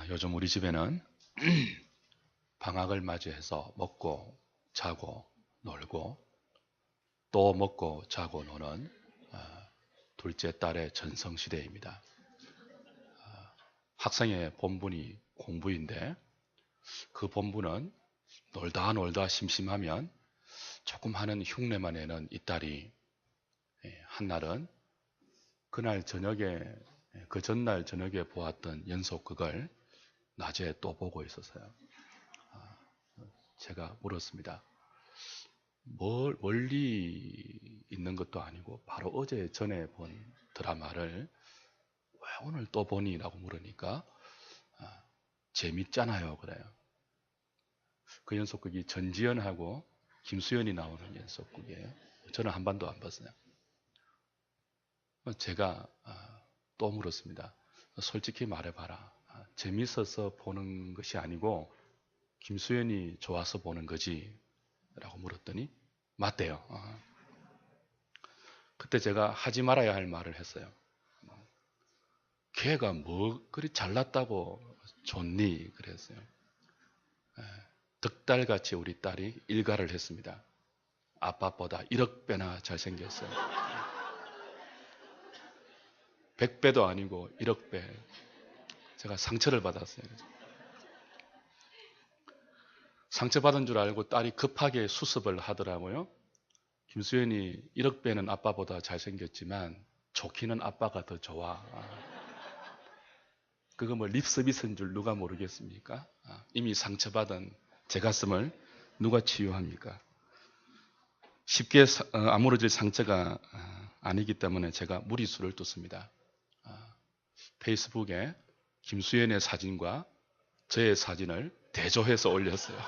요즘 우리 집에는 방학을 맞이해서 먹고 자고 놀고 또 먹고 자고 노는 둘째 딸의 전성시대입니다. 학생의 본분이 공부인데 그 본분은 놀다 놀다 심심하면 조금 하는 흉내만 내는 이 딸이 한날은 그날 저녁에 그 전날 저녁에 보았던 연속극을 낮에 또 보고 있었어요. 제가 물었습니다. 멀리 있는 것도 아니고 바로 어제 전에 본 드라마를 왜 오늘 또 보니? 라고 물으니까 재밌잖아요 그래요. 그 연속극이 전지현하고 김수현이 나오는 연속극이에요. 저는 한 번도 안 봤어요. 제가 또 물었습니다. 솔직히 말해봐라. 재밌어서 보는 것이 아니고 김수현이 좋아서 보는 거지? 라고 물었더니 맞대요. 그때 제가 하지 말아야 할 말을 했어요. 걔가 뭐 그리 잘났다고 좋니? 그랬어요. 득달같이 우리 딸이 일가를 했습니다. 아빠보다 1억 배나 잘생겼어요. 100배도 아니고 1억 배. 제가 상처를 받았어요. 상처받은 줄 알고 딸이 급하게 수습을 하더라고요. 김수현이 1억 배는 아빠보다 잘생겼지만 좋기는 아빠가 더 좋아. 그거 뭐 립서비스인 줄 누가 모르겠습니까? 이미 상처받은 제 가슴을 누가 치유합니까? 쉽게 아무러질 상처가 아니기 때문에 제가 무리수를 뒀습니다. 페이스북에 김수현의 사진과 저의 사진을 대조해서 올렸어요.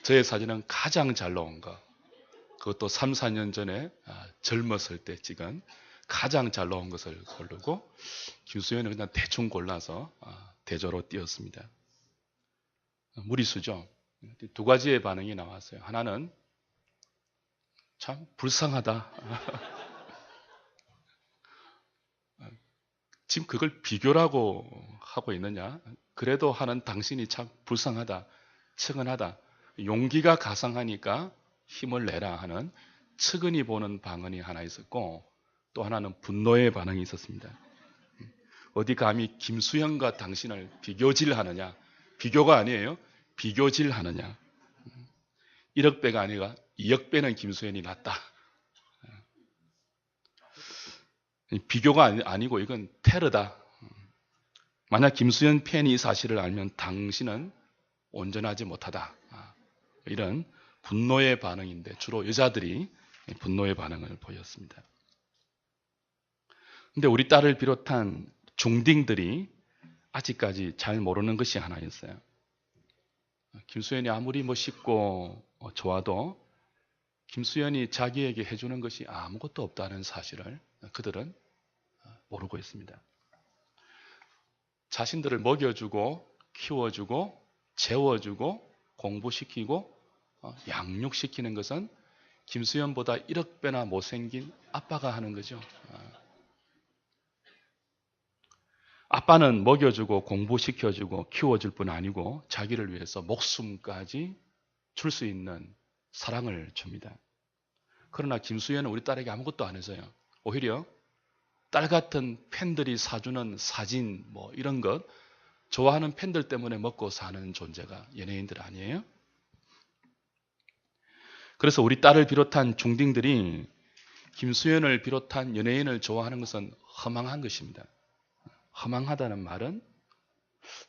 저의 사진은 가장 잘 나온 거. 그것도 3, 4년 전에 젊었을 때 찍은 가장 잘 나온 것을 고르고 김수현은 그냥 대충 골라서 대조로 띄웠습니다. 무리수죠. 두 가지의 반응이 나왔어요. 하나는 참 불쌍하다. 지금 그걸 비교라고 하고 있느냐? 그래도 하는 당신이 참 불쌍하다. 측은하다. 용기가 가상하니까 힘을 내라 하는 측은히 보는 반응이 하나 있었고 또 하나는 분노의 반응이 있었습니다. 어디 감히 김수현과 당신을 비교질 하느냐? 비교가 아니에요. 비교질 하느냐? 1억 배가 아니라 2억 배는 김수현이 낫다. 비교가 아니고 이건 테러다. 만약 김수현 팬이 이 사실을 알면 당신은 온전하지 못하다. 이런 분노의 반응인데 주로 여자들이 분노의 반응을 보였습니다. 근데 우리 딸을 비롯한 중딩들이 아직까지 잘 모르는 것이 하나 있어요. 김수현이 아무리 멋있고 좋아도 김수현이 자기에게 해주는 것이 아무것도 없다는 사실을 그들은 모르고 있습니다. 자신들을 먹여주고 키워주고 재워주고 공부시키고 양육시키는 것은 김수현보다 1억 배나 못생긴 아빠가 하는 거죠. 아빠는 먹여주고 공부시켜주고 키워줄 뿐 아니고 자기를 위해서 목숨까지 줄 수 있는 사랑을 줍니다. 그러나 김수현은 우리 딸에게 아무것도 안 해서요. 오히려 딸 같은 팬들이 사주는 사진 뭐 이런 것 좋아하는 팬들 때문에 먹고 사는 존재가 연예인들 아니에요? 그래서 우리 딸을 비롯한 중딩들이 김수현을 비롯한 연예인을 좋아하는 것은 허망한 것입니다. 허망하다는 말은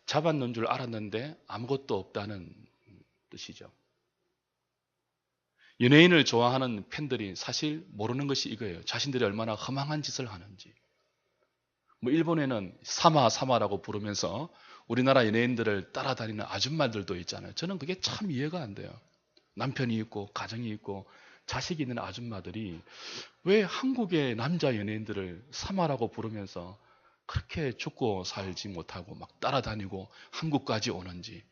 잡았는 줄 알았는데 아무것도 없다는 뜻이죠. 연예인을 좋아하는 팬들이 사실 모르는 것이 이거예요. 자신들이 얼마나 허망한 짓을 하는지. 뭐 일본에는 사마라고 부르면서 우리나라 연예인들을 따라다니는 아줌마들도 있잖아요. 저는 그게 참 이해가 안 돼요. 남편이 있고 가정이 있고 자식이 있는 아줌마들이 왜 한국의 남자 연예인들을 사마라고 부르면서 그렇게 죽고 살지 못하고 막 따라다니고 한국까지 오는지.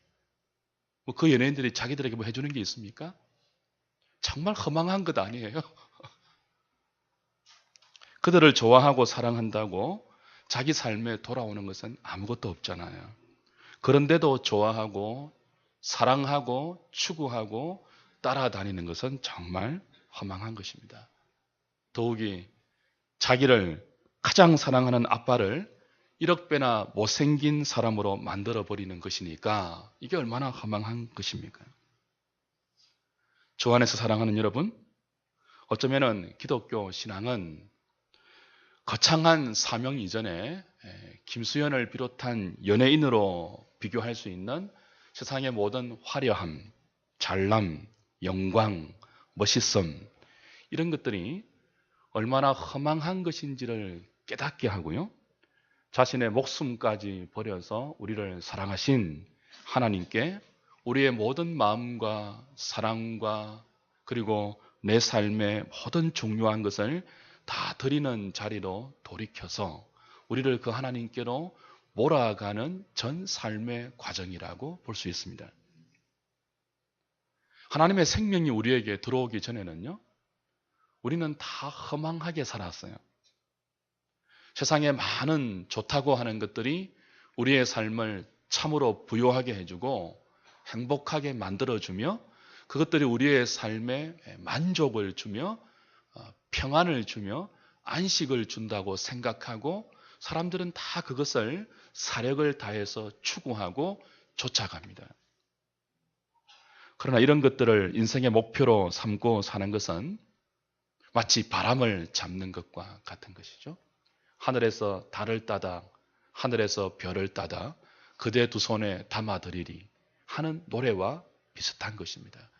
뭐 그 연예인들이 자기들에게 뭐 해주는 게 있습니까? 정말 허망한 것 아니에요? 그들을 좋아하고 사랑한다고 자기 삶에 돌아오는 것은 아무것도 없잖아요. 그런데도 좋아하고 사랑하고 추구하고 따라다니는 것은 정말 허망한 것입니다. 더욱이 자기를 가장 사랑하는 아빠를 1억 배나 못생긴 사람으로 만들어버리는 것이니까 이게 얼마나 허망한 것입니까? 주 안에서 사랑하는 여러분, 어쩌면은 기독교 신앙은 거창한 사명 이전에 김수현을 비롯한 연예인으로 비교할 수 있는 세상의 모든 화려함, 잘남, 영광, 멋있음 이런 것들이 얼마나 허망한 것인지를 깨닫게 하고요. 자신의 목숨까지 버려서 우리를 사랑하신 하나님께 우리의 모든 마음과 사랑과 그리고 내 삶의 모든 중요한 것을 다 드리는 자리로 돌이켜서 우리를 그 하나님께로 몰아가는 전 삶의 과정이라고 볼 수 있습니다. 하나님의 생명이 우리에게 들어오기 전에는요, 우리는 다 허망하게 살았어요. 세상에 많은 좋다고 하는 것들이 우리의 삶을 참으로 부요하게 해주고 행복하게 만들어주며 그것들이 우리의 삶에 만족을 주며 평안을 주며 안식을 준다고 생각하고 사람들은 다 그것을 사력을 다해서 추구하고 쫓아갑니다. 그러나 이런 것들을 인생의 목표로 삼고 사는 것은 마치 바람을 잡는 것과 같은 것이죠. 하늘에서 달을 따다 하늘에서 별을 따다 그대 두 손에 담아드리리 하는 노래와 비슷한 것입니다.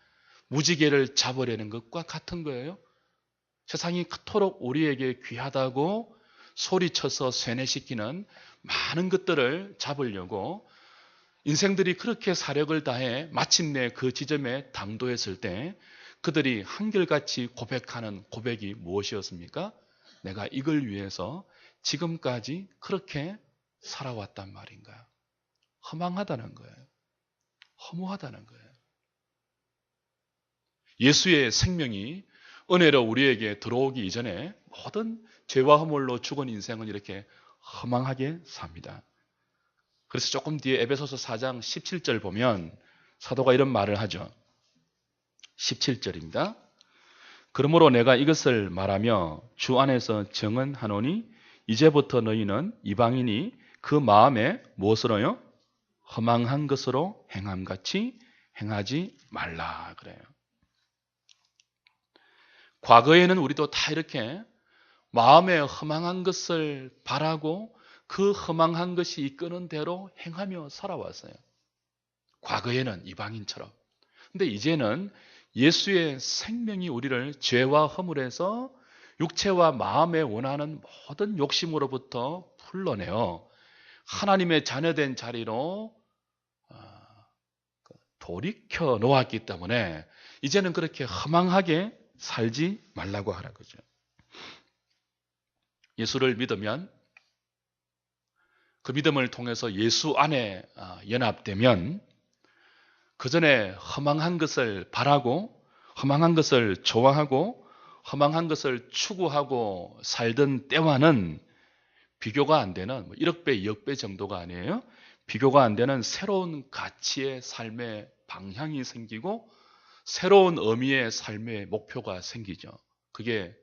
무지개를 잡으려는 것과 같은 거예요. 세상이 그토록 우리에게 귀하다고 소리쳐서 쇠뇌시키는 많은 것들을 잡으려고 인생들이 그렇게 사력을 다해 마침내 그 지점에 당도했을 때 그들이 한결같이 고백하는 고백이 무엇이었습니까? 내가 이걸 위해서 지금까지 그렇게 살아왔단 말인가? 허망하다는 거예요. 허무하다는 거예요. 예수의 생명이 은혜로 우리에게 들어오기 이전에 모든 죄와 허물로 죽은 인생은 이렇게 허망하게 삽니다. 그래서 조금 뒤에 에베소서 4장 17절 보면 사도가 이런 말을 하죠. 17절입니다. 그러므로 내가 이것을 말하며 주 안에서 정언하노니 이제부터 너희는 이방인이 그 마음에 무엇으로요? 허망한 것으로 행함같이 행하지 말라 그래요. 과거에는 우리도 다 이렇게 마음에 허망한 것을 바라고 그 허망한 것이 이끄는 대로 행하며 살아왔어요. 과거에는 이방인처럼. 근데 이제는 예수의 생명이 우리를 죄와 허물에서 육체와 마음에 원하는 모든 욕심으로부터 풀러내어 하나님의 자녀된 자리로 돌이켜 놓았기 때문에 이제는 그렇게 허망하게 살지 말라고 하는 거죠. 예수를 믿으면 그 믿음을 통해서 예수 안에 연합되면 그 전에 허망한 것을 바라고 허망한 것을 좋아하고 허망한 것을 추구하고 살던 때와는 비교가 안 되는 1억 배, 2억 배 정도가 아니에요. 비교가 안 되는 새로운 가치의 삶의 방향이 생기고 새로운 의미의 삶의 목표가 생기죠. 그게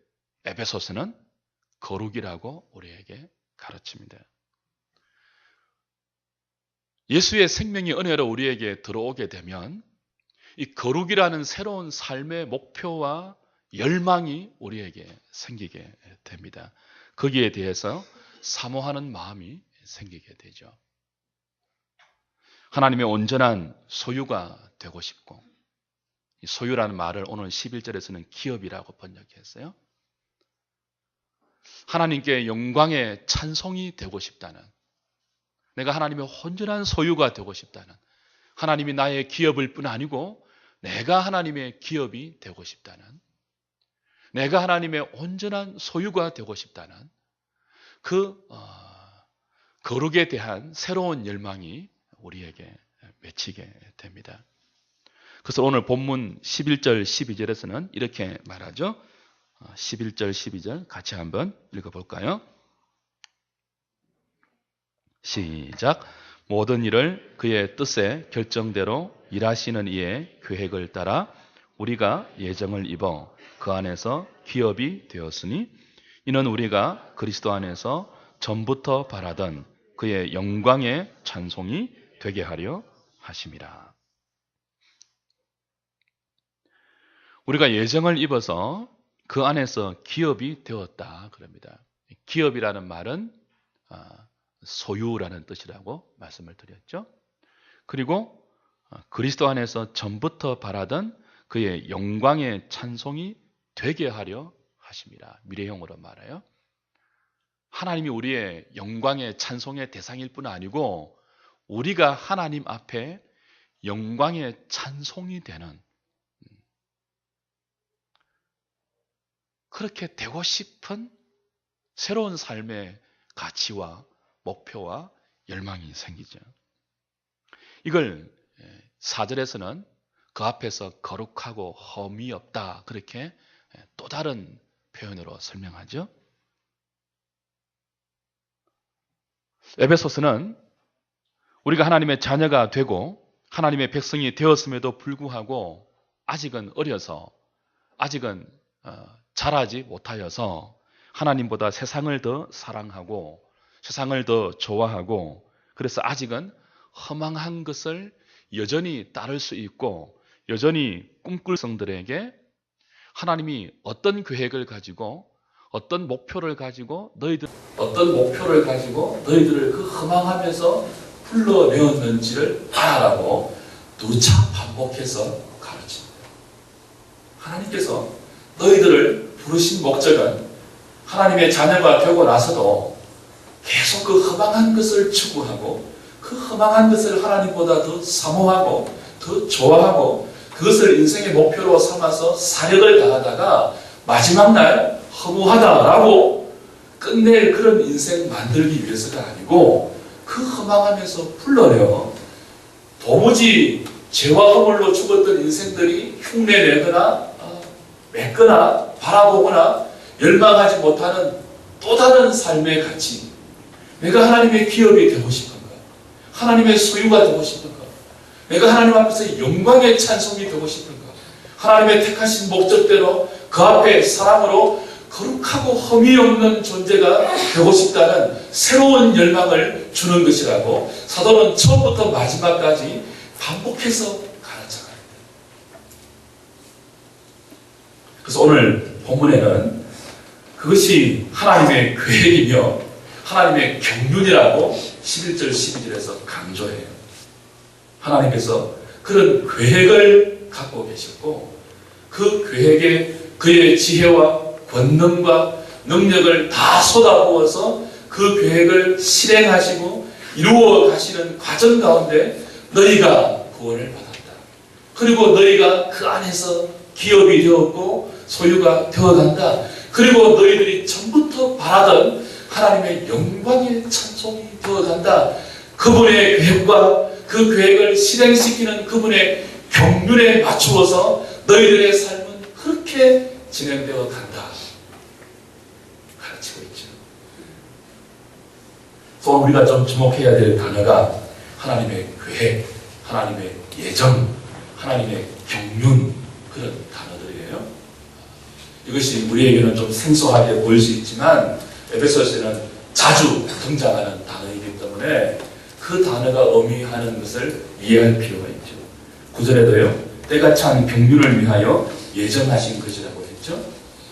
에베소서는 거룩이라고 우리에게 가르칩니다. 예수의 생명이 은혜로 우리에게 들어오게 되면 이 거룩이라는 새로운 삶의 목표와 열망이 우리에게 생기게 됩니다. 거기에 대해서 사모하는 마음이 생기게 되죠. 하나님의 온전한 소유가 되고 싶고, 이 소유라는 말을 오늘 11절에서는 기업이라고 번역했어요. 하나님께 영광의 찬송이 되고 싶다는, 내가 하나님의 온전한 소유가 되고 싶다는, 하나님이 나의 기업일 뿐 아니고 내가 하나님의 기업이 되고 싶다는, 내가 하나님의 온전한 소유가 되고 싶다는 그 거룩에 대한 새로운 열망이 우리에게 맺히게 됩니다. 그래서 오늘 본문 11절 12절에서는 이렇게 말하죠. 11절 12절 같이 한번 읽어볼까요? 시작. 모든 일을 그의 뜻의 결정대로 일하시는 이의 계획을 따라 우리가 예정을 입어 그 안에서 기업이 되었으니 이는 우리가 그리스도 안에서 전부터 바라던 그의 영광의 찬송이 되게 하려 하심이라. 우리가 예정을 입어서 그 안에서 기업이 되었다 그럽니다. 기업이라는 말은 소유라는 뜻이라고 말씀을 드렸죠. 그리고 그리스도 안에서 전부터 바라던 그의 영광의 찬송이 되게 하려 하십니다. 미래형으로 말해요. 하나님이 우리의 영광의 찬송의 대상일 뿐 아니고 우리가 하나님 앞에 영광의 찬송이 되는 그렇게 되고 싶은 새로운 삶의 가치와 목표와 열망이 생기죠. 이걸 4절에서는 그 앞에서 거룩하고 험이 없다 그렇게 또 다른 표현으로 설명하죠. 에베소서는 우리가 하나님의 자녀가 되고 하나님의 백성이 되었음에도 불구하고 아직은 어려서 아직은 자라지 못하여서 하나님보다 세상을 더 사랑하고 세상을 더 좋아하고 그래서 아직은 허망한 것을 여전히 따를 수 있고 여전히 꿈꿀 성들에게 하나님이 어떤 계획을 가지고 어떤 목표를 가지고 너희들을 그 허망하면서 불러내었는지를 알아라고 누차 반복해서 가르칩니다. 하나님께서 너희들을 부르신 목적은 하나님의 자녀가 되고 나서도 계속 그 허망한 것을 추구하고 그 허망한 것을 하나님보다 더 사모하고 더 좋아하고 그것을 인생의 목표로 삼아서 사력을 다하다가 마지막 날 허무하다라고 끝낼 그런 인생 만들기 위해서가 아니고 그 허망하면서 불러내어 도무지 죄와 허물로 죽었던 인생들이 흉내내거나 맺거나 바라보거나 열망하지 못하는 또 다른 삶의 가치. 내가 하나님의 기업이 되고 싶은가? 하나님의 소유가 되고 싶은가? 내가 하나님 앞에서 영광의 찬송이 되고 싶은가? 하나님의 택하신 목적대로 그 앞에 사랑으로 거룩하고 흠이 없는 존재가 되고 싶다는 새로운 열망을 주는 것이라고 사도는 처음부터 마지막까지 반복해서 가르쳐갑니다. 그래서 오늘 본문에는 그것이 하나님의 계획이며 하나님의 경륜이라고 11절 12절에서 강조해요. 하나님께서 그런 계획을 갖고 계셨고 그 계획에 그의 지혜와 권능과 능력을 다 쏟아부어서 그 계획을 실행하시고 이루어 가시는 과정 가운데 너희가 구원을 받았다. 그리고 너희가 그 안에서 기업이 되었고 소유가 되어간다. 그리고 너희들이 전부터 바라던 하나님의 영광의 찬송이 되어간다. 그분의 계획과 그 계획을 실행시키는 그분의 경륜에 맞추어서 너희들의 삶은 그렇게 진행되어 간다. 가르치고 있죠. 또 우리가 좀 주목해야 될 단어가 하나님의 계획, 하나님의 예정, 하나님의 경륜 그런 단어들이에요. 이것이 우리에게는 좀 생소하게 보일 수 있지만 에베소서에는 자주 등장하는 단어이기 때문에 그 단어가 의미하는 것을 이해할 필요가 있죠. 9절에도요. 때가 찬 경륜을 위하여 예정하신 것이라고 했죠.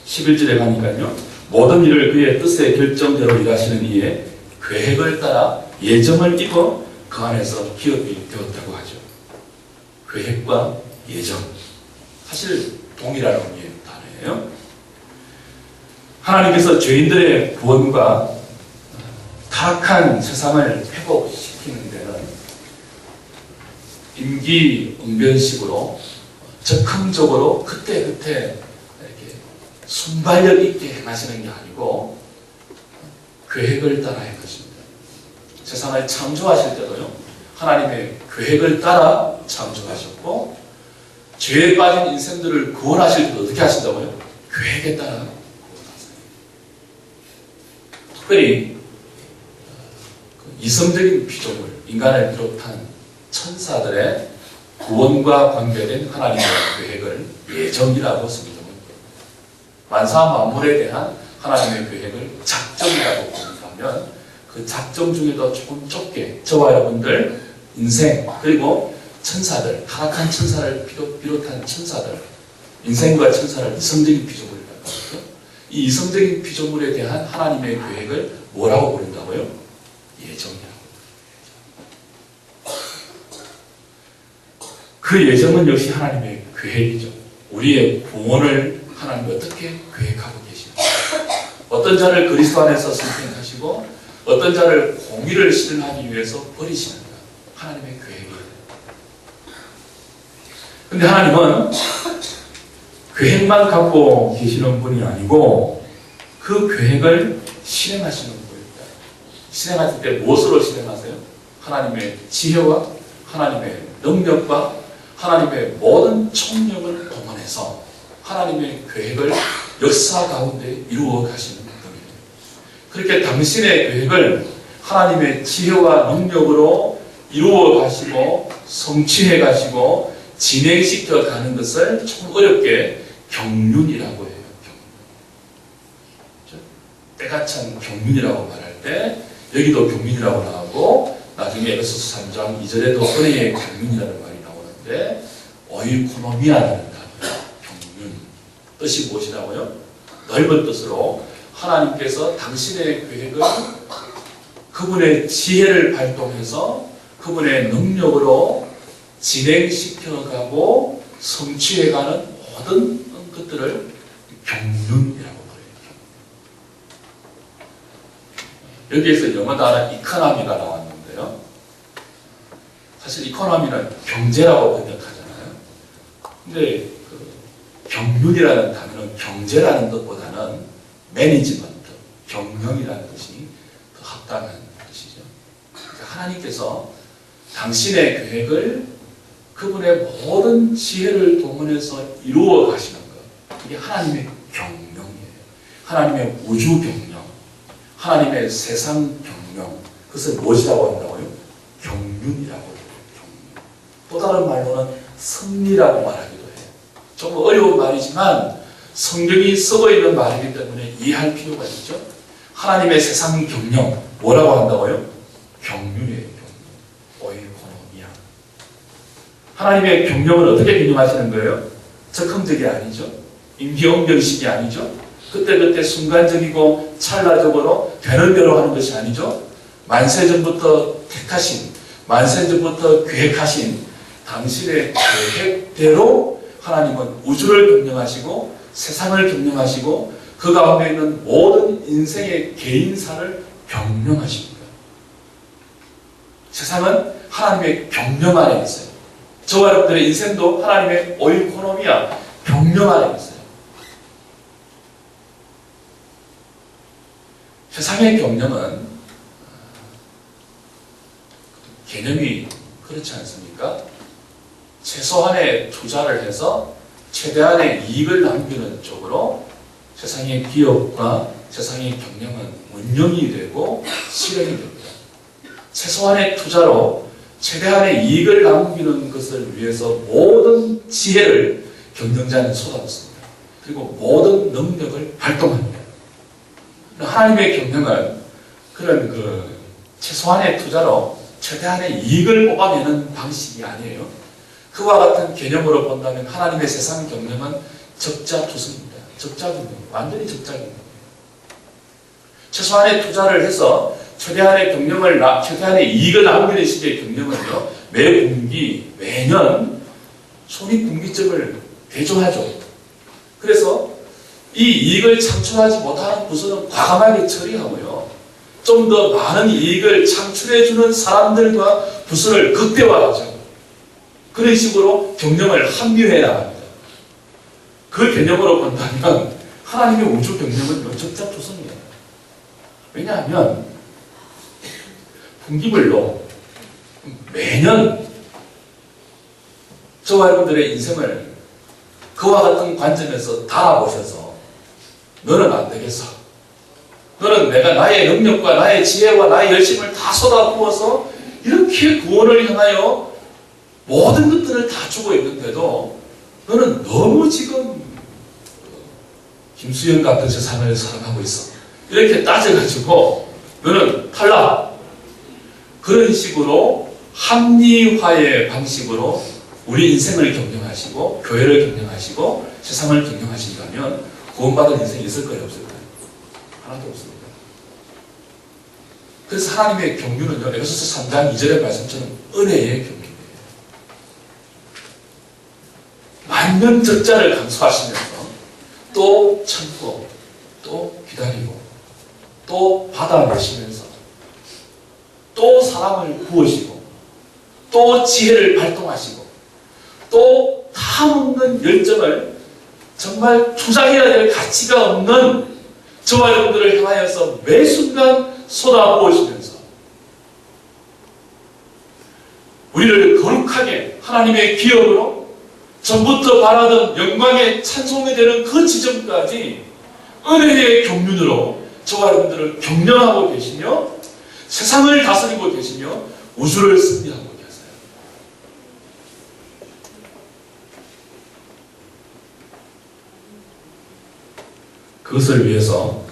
11절에 가니까요. 모든 일을 그의 뜻의 결정대로 일하시는 이의 계획을 따라 예정을 입어 그 안에서 기업이 되었다고 하죠. 계획과 예정. 사실 동일한 의미의 단어예요. 하나님께서 죄인들의 구원과 타락한 세상을 회복시키는 데는 임기응변식으로 적극적으로 그때그때 이렇게 순발력 있게 행하시는 게 아니고 계획을 따라 할 것입니다. 세상을 창조하실 때도요. 하나님의 계획을 따라 창조하셨고 죄에 빠진 인생들을 구원하실 때 어떻게 하신다고요? 계획에 따라 구원하세요. 특별히 이성적인 피조물, 인간을 비롯한 천사들의 구원과 관계된 하나님의 계획을 예정이라고 성경은 만사 만물에 대한 하나님의 계획을 작정이라고 부른다면 그 작정 중에도 조금 좁게 저와 여러분들 인생 그리고 천사들, 타락한 천사를 비롯한 천사들, 인생과 천사를 이성적인 피조물이라고 하죠. 이 이성적인 피조물에 대한 하나님의 계획을 뭐라고 부른다고요? 예정이라고. 그 예정은 역시 하나님의 계획이죠. 우리의 구원을 하나님이 어떻게 계획하고 계시는가. 어떤 자를 그리스도 안에서 선택하시고 어떤 자를 공의를 실현하기 위해서 버리시는가. 하나님의 계획이에요. 근데 하나님은 계획만 갖고 계시는 분이 아니고 그 계획을 실행하시는 분입니다. 실행하실 때 무엇으로 실행하세요? 하나님의 지혜와 하나님의 능력과 하나님의 모든 총력을 동원해서 하나님의 계획을 역사 가운데 이루어 가시는 분입니다. 그렇게 당신의 계획을 하나님의 지혜와 능력으로 이루어 가시고 성취해 가시고 진행시켜 가는 것을 좀 어렵게 경륜이라고 해요. 때가 참 경륜이라고 말할 때 여기도 경륜이라고 나오고 나중에 에베소서 3장 2절에도 은혜의 경륜이라는 말이 나오는데 오이코노미아라는 단어가 경륜 뜻이 무엇이라고요? 넓은 뜻으로 하나님께서 당신의 계획을 그분의 지혜를 발동해서 그분의 능력으로 진행시켜가고 성취해가는 모든 것들을 경륜이라고 그래요. 여기에서 영어 단어 이코노미가 나왔는데요. 사실 이코노미는 경제라고 번역하잖아요. 근데 그 경륜이라는 단어는 경제라는 뜻보다는 매니지먼트, 경영이라는 뜻이 더 합당한 뜻이죠. 그러니까 하나님께서 당신의 계획을 그분의 모든 지혜를 동원해서 이루어 가시는 것. 이게 하나님의 경영이에요. 하나님의 우주 경영, 하나님의 세상 경영. 그것을 무엇이라고 한다고요? 경륜이라고 해요. 경륜. 또 다른 말로는 승리라고 말하기도 해요. 좀 어려운 말이지만 성경이 쓰고 있는 말이기 때문에 이해할 필요가 있죠. 하나님의 세상 경영. 뭐라고 한다고요? 경륜이에요. 오이코노미아. 하나님의 경영을 어떻게 경영하시는 거예요? 적극적이 아니죠. 임기응변식이 아니죠. 그때그때 순간적이고 찰나적으로 되는 대로 하는 것이 아니죠. 만세전부터 택하신, 만세전부터 계획하신 당신의 계획대로 하나님은 우주를 경영하시고 세상을 경영하시고 그 가운데 있는 모든 인생의 개인사를 경영하십니다. 세상은 하나님의 경영 안에 있어요. 저와 여러분들의 인생도 하나님의 오이코노미아, 경영 안에 있어요. 세상의 경영은 개념이 그렇지 않습니까? 최소한의 투자를 해서 최대한의 이익을 남기는 쪽으로 세상의 기업과 세상의 경영은 운영이 되고 실행이 됩니다. 최소한의 투자로 최대한의 이익을 남기는 것을 위해서 모든 지혜를 경영자는 쏟아붓습니다. 그리고 모든 능력을 발동합니다. 하나님의 경영은 그런 최소한의 투자로 최대한의 이익을 뽑아내는 방식이 아니에요. 그와 같은 개념으로 본다면 하나님의 세상 경영은 적자투성입니다. 적자경영, 완전히 적자경영. 최소한의 투자를 해서 최대한의 최대한의 이익을 남기는 식의 경영은요, 매 분기, 매년 손익분기점을 대조하죠. 그래서 이 이익을 창출하지 못하는 부서는 과감하게 처리하고요. 좀 더 많은 이익을 창출해주는 사람들과 부서를 극대화하죠. 그런 식으로 경영을 합리화해 나갑니다. 그 개념으로 본다면 하나님의 우주 경영은 적자투성이에요. 왜냐하면 분기별로 매년 저와 여러분들의 인생을 그와 같은 관점에서 달아보셔서 너는 안 되겠어. 너는 내가 나의 능력과 나의 지혜와 나의 열심을 다 쏟아부어서 이렇게 구원을 향하여 모든 것들을 다 주고 있는데도 너는 너무 지금 김수영 같은 세상을 사랑하고 있어. 이렇게 따져가지고 너는 탈락. 그런 식으로 합리화의 방식으로 우리 인생을 경영하시고 교회를 경영하시고 세상을 경영하신다면 구원받은 인생이 있을 거예요, 없을 거예요? 하나도 없습니다. 그래서 하나님의 경륜은요, 에베소서 3장 2절의 말씀처럼 은혜의 경륜이에요. 만면적자를 감수하시면서 또 참고 또 기다리고 또 받아내시면서 또 사람을 구하시고 또 지혜를 발동하시고 또 탐없는 열정을 정말 투자해야 될 가치가 없는 저와 여러분들을 향하여서 매 순간 쏟아부으시면서 우리를 거룩하게 하나님의 기업으로 전부터 바라던 영광의 찬송이 되는 그 지점까지 은혜의 경륜으로 저와 여러분들을 경영하고 계시며 세상을 다스리고 계시며 우주를 승리하고 계세요. 그것을 위해서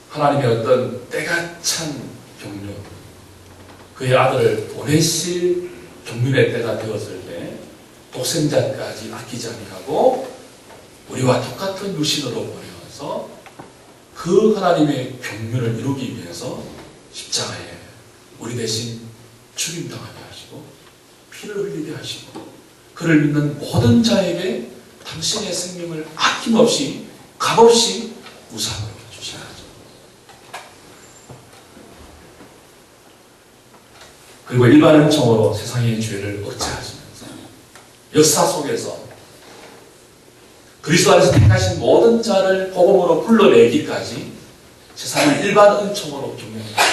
하나님의 어떤 때가 찬 경륜, 그의 아들을 보내실 경륜의 때가 되었을 때 독생자까지 아끼지 아니하고 우리와 똑같은 유신으로 보내어서 그 하나님의 경륜을 이루기 위해서 십자가에 우리 대신 죽임당하게 하시고 피를 흘리게 하시고 그를 믿는 모든 자에게 당신의 생명을 아낌없이 값없이 우상으로 주시는 거죠. 그리고 일반 은총으로 세상의 죄를 억제하시면서 역사 속에서 그리스도 안에서 택하신 모든 자를 복음으로 불러내기까지 세상을 일반 은총으로 경영합니다.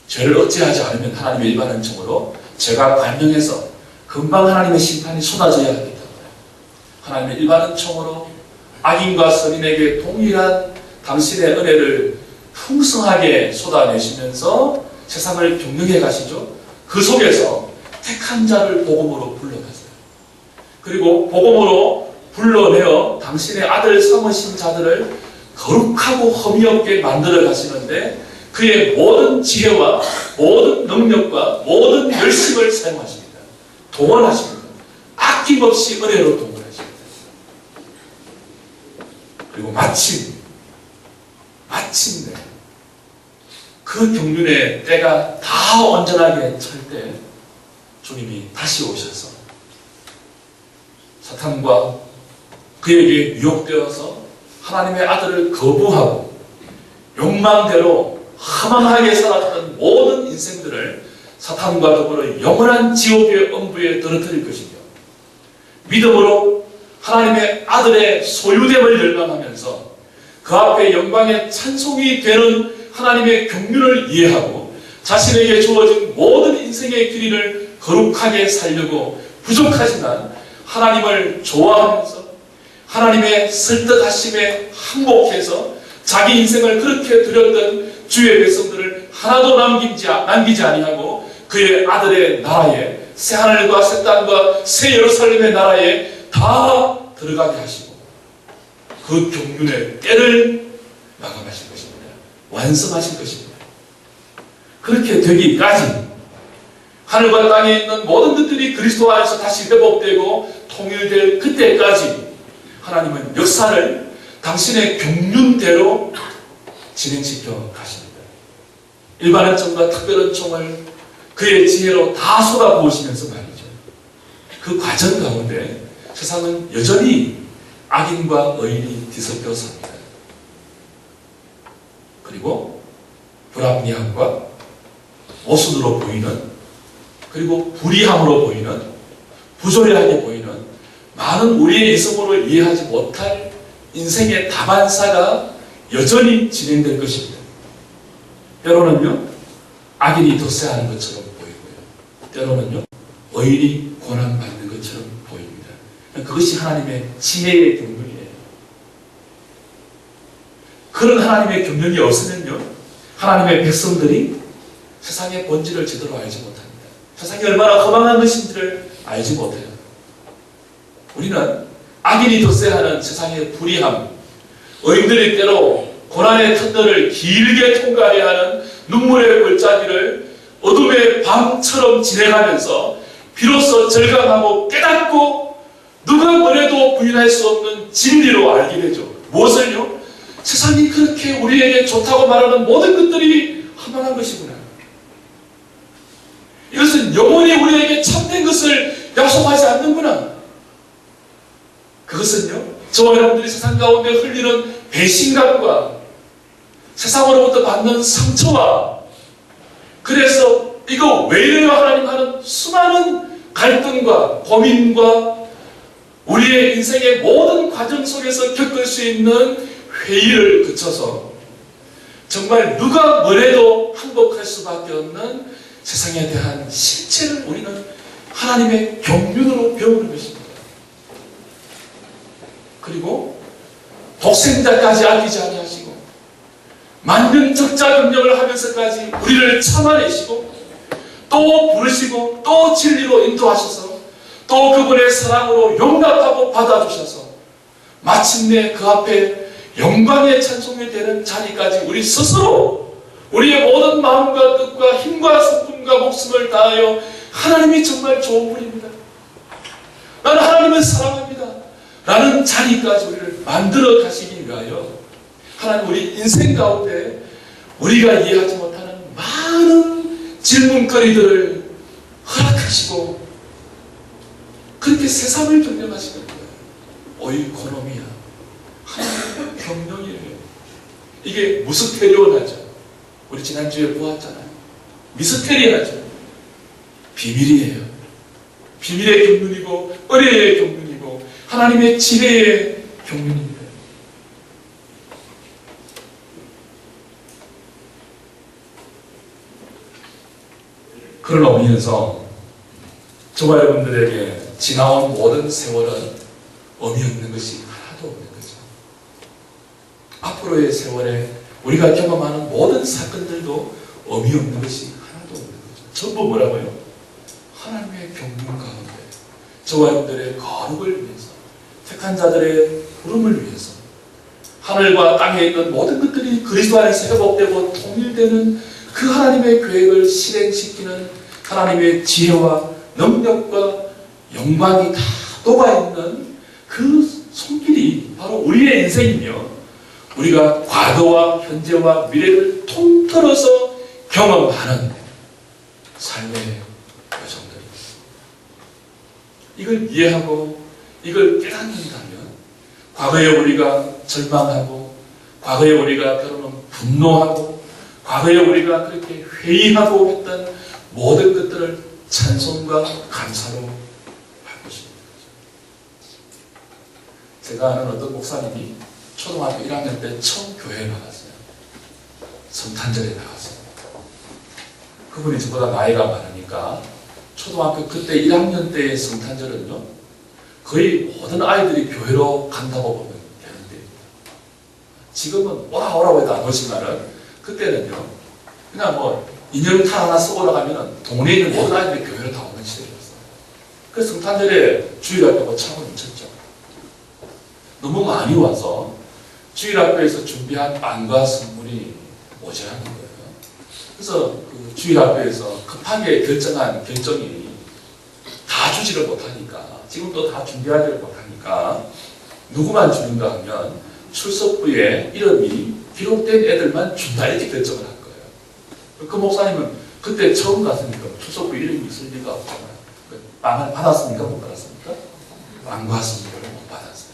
죄를 억제하지 않으면 하나님의 일반 은총으로 죄가 관영해서 금방 하나님의 심판이 쏟아져야 하기 때문에 하나님의 일반 은총으로 악인과 선인에게 동일한 당신의 은혜를 풍성하게 쏟아내시면서 세상을 경영해 가시죠. 그 속에서 택한 자를 복음으로 불러가세요. 그리고 복음으로 불러내어 당신의 아들 삼으신 자들을 거룩하고 흠이 없게 만들어 가시는데 그의 모든 지혜와 모든 능력과 모든 열심을 사용하십니다. 동원하십니다. 아낌없이 은혜로 동원하십니다. 그리고 마침내 그 경륜의 때가 다 온전하게 찰 때 주님이 다시 오셔서 사탄과 그에게 유혹되어서 하나님의 아들을 거부하고 욕망대로 허망하게 살았던 모든 인생들을 사탄과 더불어 영원한 지옥의 엄부에 떨어뜨릴 것이며 믿음으로 하나님의 아들의 소유됨을 열망하면서 그 앞에 영광의 찬송이 되는 하나님의 경륜을 이해하고 자신에게 주어진 모든 인생의 길이를 거룩하게 살려고 부족하지만 하나님을 좋아하면서 하나님의 설득하심에 항복해서 자기 인생을 그렇게 드렸던 주의 백성들을 하나도 남기지 아니하고 그의 아들의 나라에 새하늘과 새 땅과 새 예루살렘의 나라에 다 들어가게 하시고 그 경륜의 때를 마감하실 것입니다. 완성하실 것입니다. 그렇게 되기까지 하늘과 땅에 있는 모든 것들이 그리스도 안에서 다시 회복되고 통일될 그때까지 하나님은 역사를 당신의 경륜대로 진행시켜 가십니다. 일반 은총과 특별 은총을 그의 지혜로 다 쏟아부으시면서 말이죠. 그 과정 가운데 세상은 여전히 악인과 의인이 뒤섞여 삽니다. 그리고 불합리함과 모순으로 보이는 그리고 불의함으로 보이는 부조리하게 보이는 많은 우리의 이성으로 이해하지 못할 인생의 다반사가 여전히 진행될 것입니다. 때로는요 악인이 득세하는 것처럼 보이고요. 때로는요 의인이 고난받는 것처럼 보입니다. 그것이 하나님의 지혜의 경륜이에요. 그런 하나님의 경륜이 없으면요, 하나님의 백성들이 세상의 본질을 제대로 알지 못합니다. 세상이 얼마나 허망한 것인지를 알지 못해요. 우리는 악인이 득세하는 세상의 불의함, 의인들이 때로 고난의 터널을 길게 통과해야 하는 눈물의 골짜기를 어둠의 밤처럼 지내가면서 비로소 절감하고 깨닫고 누가 뭐래도 부인할 수 없는 진리로 알게 되죠. 무엇을요? 세상이 그렇게 우리에게 좋다고 말하는 모든 것들이 허망한 것이구나. 이것은 영원히 우리에게 참된 것을 약속하지 않는구나. 그것은요, 저와 여러분들이 세상 가운데 흘리는 배신감과 세상으로부터 받는 상처와, 그래서 이거 왜 이래요 하나님 하는 수많은 갈등과 고민과 우리의 인생의 모든 과정 속에서 겪을 수 있는 회의를 거쳐서 정말 누가 뭐래도 항복할 수밖에 없는 세상에 대한 실체를 우리는 하나님의 경륜으로 배우는 것입니다. 그리고 독생자까지 아끼지 아니하시고 만병적자경영을 하면서까지 우리를 참아내시고 또 부르시고 또 진리로 인도하셔서 또 그분의 사랑으로 용납하고 받아주셔서 마침내 그 앞에 영광의 찬송이 되는 자리까지 우리 스스로 우리의 모든 마음과 뜻과 힘과 성품과 목숨을 다하여 하나님이 정말 좋은 분입니다, 나는 하나님을 사랑합니다 라는 자리까지 우리를 만들어 가시기 위하여 하나님 우리 인생 가운데 우리가 이해하지 못하는 많은 질문거리들을 허락하시고 그렇게 세상을 경영하시는 거예요. 오이코노미야, 하나님의 경영이에요. 이게 무스테리온하죠. 우리 지난주에 보았잖아요. 미스테리하죠. 비밀이에요. 비밀의 경륜이고 의뢰의 경륜이고 하나님의 지혜의 경륜입니다. 그런 의미에서 저와 여러분들에게 지나온 모든 세월은 의미 없는 것이 하나도 없는 거죠. 앞으로의 세월에 우리가 경험하는 모든 사건들도 의미 없는 것이 하나도 없는 거죠. 전부 뭐라고요? 하나님의 경륜 가운데 저와 여러분들의 거룩을 위해서, 택한 자들의 부름을 위해서, 하늘과 땅에 있는 모든 것들이 그리스도 안에서 회복되고 통일되는 그 하나님의 계획을 실행시키는 하나님의 지혜와 능력과 영광이 다 녹아있는 그 손길이 바로 우리의 인생이며 우리가 과거와 현재와 미래를 통틀어서 경험하는 삶의 여정들입니다. 이걸 이해하고 이걸 깨닫는다면 과거에 우리가 절망하고 과거에 우리가 때로는 분노하고 과거에 우리가 그렇게 회의하고 했던 모든 것들을 찬송과 감사로 바꾸십니다. 제가 아는 어떤 목사님이 초등학교 1학년 때 처음 교회에 나갔어요. 성탄절에 나갔어요. 그분이 저보다 나이가 많으니까 초등학교 그때 1학년 때의 성탄절은요, 거의 모든 아이들이 교회로 간다고 보면 되는데, 지금은 오라오라고 해도 안 오지만은 그때는요, 그냥 뭐 인형탈 하나 쓰고 나가면 동네에 있는 모든 아이들이 교회로 다 오는 시대였어요. 그래서 성탄절에 주일학교가 참을 미쳤죠. 너무 많이 와서 주일학교에서 준비한 빵과 선물이 모자라는 거예요. 그래서 그 주일학교에서 급하게 결정한 결정이 다 주지를 못하니까, 지금도 다 준비하지를 못하니까 누구만 주는가 하면 출석부에 이름이 기록된 애들만 준다, 이렇게 결정을 한 거예요. 그 목사님은 그때 처음 갔으니까 출석부에 이름이 있을 리가 없잖아요. 빵을 받았습니까? 못 받았습니까? 빵과 선물을 못 받았어요.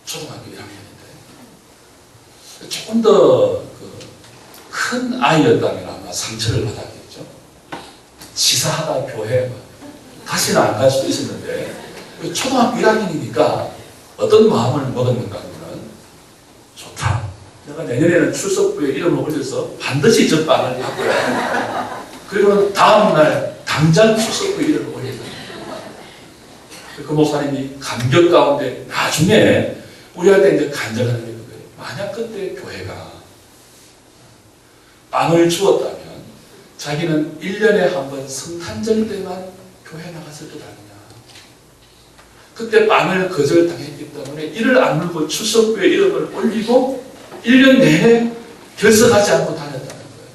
초등학교 1학년인데. 조금 더 큰 아이였다면 아마 상처를 받았겠죠. 치사하다 교회 다시는 안 갈 수도 있었는데, 초등학교 1학년이니까 어떤 마음을 먹었는가 하면, 좋다, 내가 내년에는 출석부에 이름을 올려서 반드시 저 빵을 받고야, 그리고 다음날 당장 출석부에 이름을 올려야 됩니다. 그 목사님이 감격 가운데 나중에 우리한테 이제 간증하는 게 그거예요. 만약 그때 교회가 빵을 주었다면 자기는 1년에 한 번 성탄절 때만 교회 나갔을 것 아니냐. 그때 빵을 거절당했기 때문에 이를 악물고 출석부에 이름을 올리고 1년 내내 결석하지 않고 다녔다는 거예요.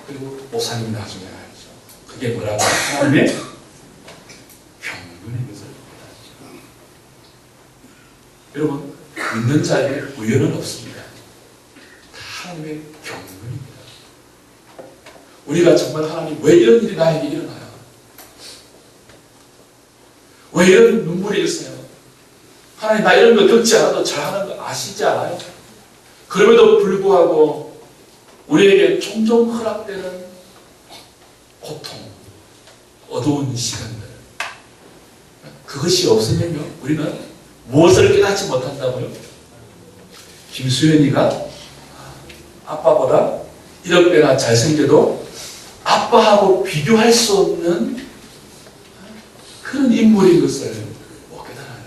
그리고 목사님 나중에 알죠. 그게 뭐라고? 하나님의 경륜인 것을 말하죠. 여러분, 믿는 자에게 우연은 없습니다. 다 하나님의 경륜입니다. 우리가 정말 하나님 왜 이런 일이 나에게 일어나요? 왜 이런 눈물이 있어요? 하나님 나 이런 거 겪지 않아도 잘하는 거 아시지 않아요? 그럼에도 불구하고 우리에게 종종 허락되는 고통, 어두운 시간들, 그것이 없으면요 우리는 무엇을 깨닫지 못한다고요? 김수현이가 아빠보다 1억 배나 잘생겨도 아빠하고 비교할 수 없는 그런 인물인 것을 못 깨달아요.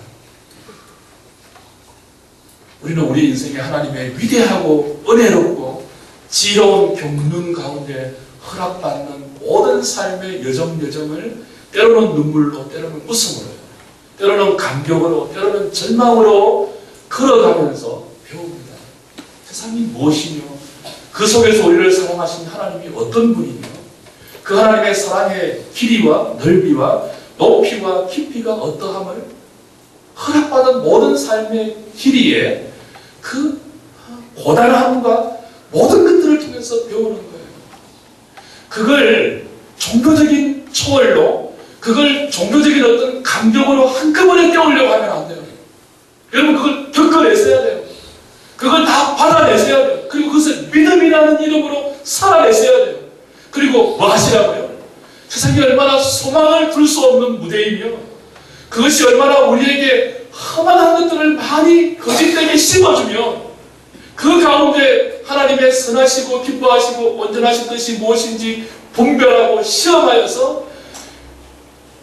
우리는 우리 인생에 하나님의 위대하고 은혜롭고 지혜로운 경륜 가운데 허락받는 모든 삶의 여정을 때로는 눈물로, 때로는 웃음으로, 때로는 감격으로, 때로는 절망으로 걸어가면서 배웁니다. 세상이 무엇이며 그 속에서 우리를 사랑하신 하나님이 어떤 분이며 그 하나님의 사랑의 길이와 넓이와 높이와 깊이가 어떠함을 허락받은 모든 삶의 길이에 그 고단함과 모든 것들을 통해서 배우는 거예요. 그걸 종교적인 초월로, 그걸 종교적인 어떤 감격으로 한꺼번에 깨우려고 하면 안 돼요. 여러분 그걸 겪어내셔야 돼요. 그걸 다 받아내셔야 돼요. 그리고 그것을 믿음이라는 이름으로 살아내셔야 돼요. 그리고 뭐 하시라고요? 세상에 얼마나 소망을 둘 수 없는 무대이며 그것이 얼마나 우리에게 험한 것들을 많이 거짓되게 심어주며 그 가운데 하나님의 선하시고 기뻐하시고 온전하신 뜻이 무엇인지 분별하고 시험하여서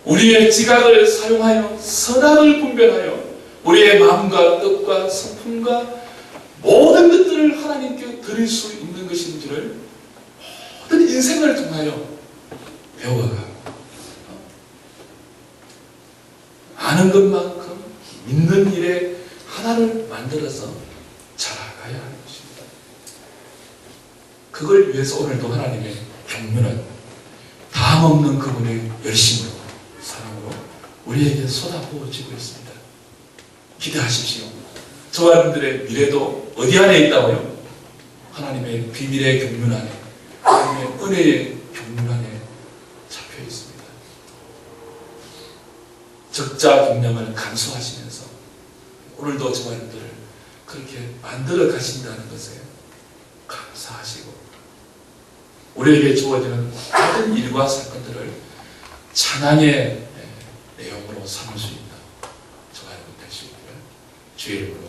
우리의 지각을 사용하여 선악을 분별하여 우리의 마음과 뜻과 성품과 모든 것들을 하나님께 드릴 수 있는 것인지를 모든 인생을 통하여 배워가고 아는 것만큼 믿는 일에 하나를 만들어서 자라가야 하는 것입니다. 그걸 위해서 오늘도 하나님의 경륜은 다함없는 그분의 열심으로 사랑으로 우리에게 쏟아부어지고 있습니다. 기대하십시오. 저와 여러분들의 미래도 어디 안에 있다고요? 하나님의 비밀의 경륜 안에, 하나님의 은혜의 경륜 안에 잡혀 있습니다. 적자 경량을 감수하시면서 오늘도 저와 여러분들을 그렇게 만들어 가신다는 것에 감사하시고 우리에게 주어지는 모든 일과 사건들을 찬양의 내용으로 삼을 수 있는 저와 여러분 되시기를 주의 이름으로